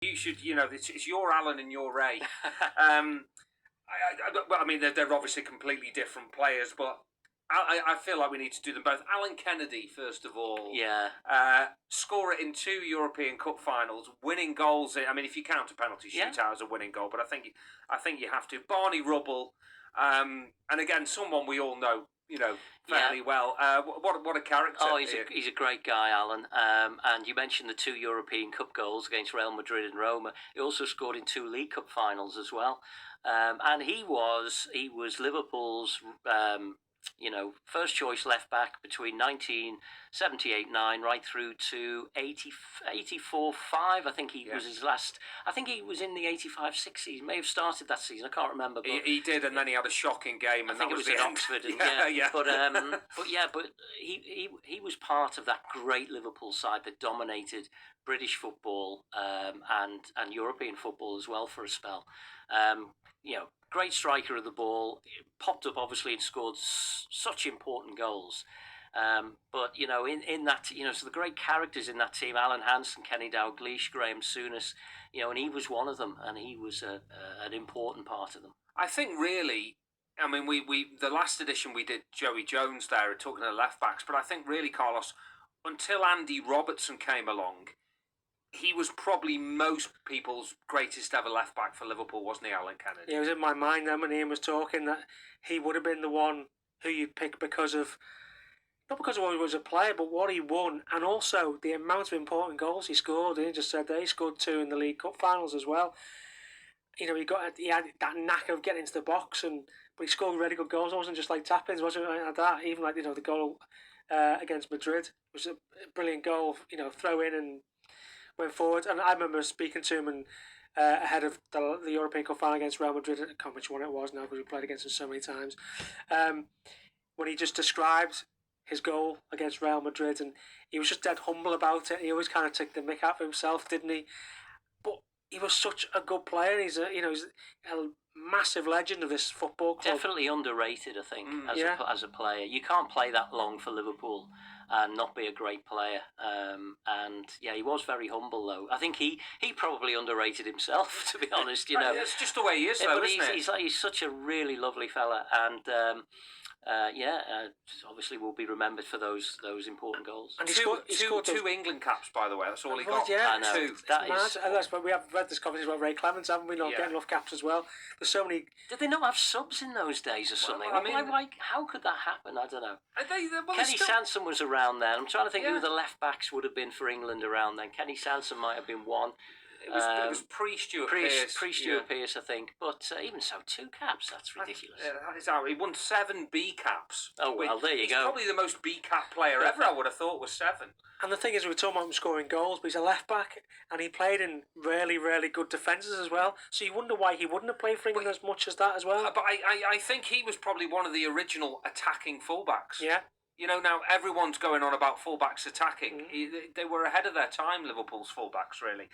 You should, it's your Alan and your Ray. um, I mean, they're obviously completely different players, but I feel like we need to do them both. Alan Kennedy, first of all, Yeah. score it in 2 European Cup finals, winning goals. I mean, if you count a penalty shootout as a winning goal, but I think you have to. Barney Rubble, and again, someone we all know, fairly well. What a character! Oh, he's a great guy, Alan. And you mentioned the 2 European Cup goals against Real Madrid and Roma. He also scored in 2 League Cup finals as well. And he was Liverpool's first choice left back between 1978-9 right through to 84-5. I think he was his last. I think he was in the 85-6 season. May have started that season. I can't remember. But he did, and then he had a shocking game. And I think it was at Oxford. And, But he was part of that great Liverpool side that dominated British football and European football as well for a spell. Great striker of the ball, popped up obviously and scored such important goals. But in that, so the great characters in that team: Alan Hansen, Kenny Dalglish, Graham Souness, and he was one of them, and he was an important part of them. I think really, I mean, we the last edition we did Joey Jones there talking to the left backs, but I think really, Carlos, until Andy Robertson came along, he was probably most people's greatest ever left back for Liverpool, wasn't he, Alan Kennedy? Yeah, it was in my mind then when Ian was talking that he would have been the one who you'd pick because of, not because of what he was a player, but what he won, and also the amount of important goals he scored. He just said that he scored 2 in the League Cup finals as well. He had that knack of getting into the box, but he scored really good goals. It wasn't just like tap-ins, wasn't it, like that? Even like the goal against Madrid was a brilliant goal. Throw in and went forward. And I remember speaking to him and ahead of the European Cup final against Real Madrid. I can't remember which one it was now because we played against him so many times. When he just described his goal against Real Madrid, and he was just dead humble about it. He always kind of took the mick out of himself, didn't he? But he was such a good player. He's a massive legend of this football club. Definitely underrated, I think, as a player. You can't play that long for Liverpool and not be a great player. He was very humble though. I think he probably underrated himself, to be honest. It's just the way he is, though, isn't it? He's such a really lovely fella, and obviously will be remembered for those important goals. And he scored two England caps, by the way. That's all he got. Yeah, I know. Two. But we have read this conversation about Ray Clements, haven't we? Not getting enough caps as well. There's so many. Did they not have subs in those days or something? How could that happen? I don't know. Kenny Sansom was around then. I'm trying to think who the left backs would have been for England around then. Kenny Sansom might have been one. It was pre-Stuart Pearce. Pre-Stuart Pearce, I think. But even so, 2 caps, that's ridiculous. That is how he won 7 B caps. Oh, well, there you go. He's probably the most B cap player ever, I would have thought, was 7. And the thing is, we were talking about him scoring goals, but he's a left back, and he played in really, really good defences as well. So you wonder why he wouldn't have played for England as much as that as well. But I think he was probably one of the original attacking fullbacks. Yeah. Now everyone's going on about fullbacks attacking. They were ahead of their time, Liverpool's fullbacks, really.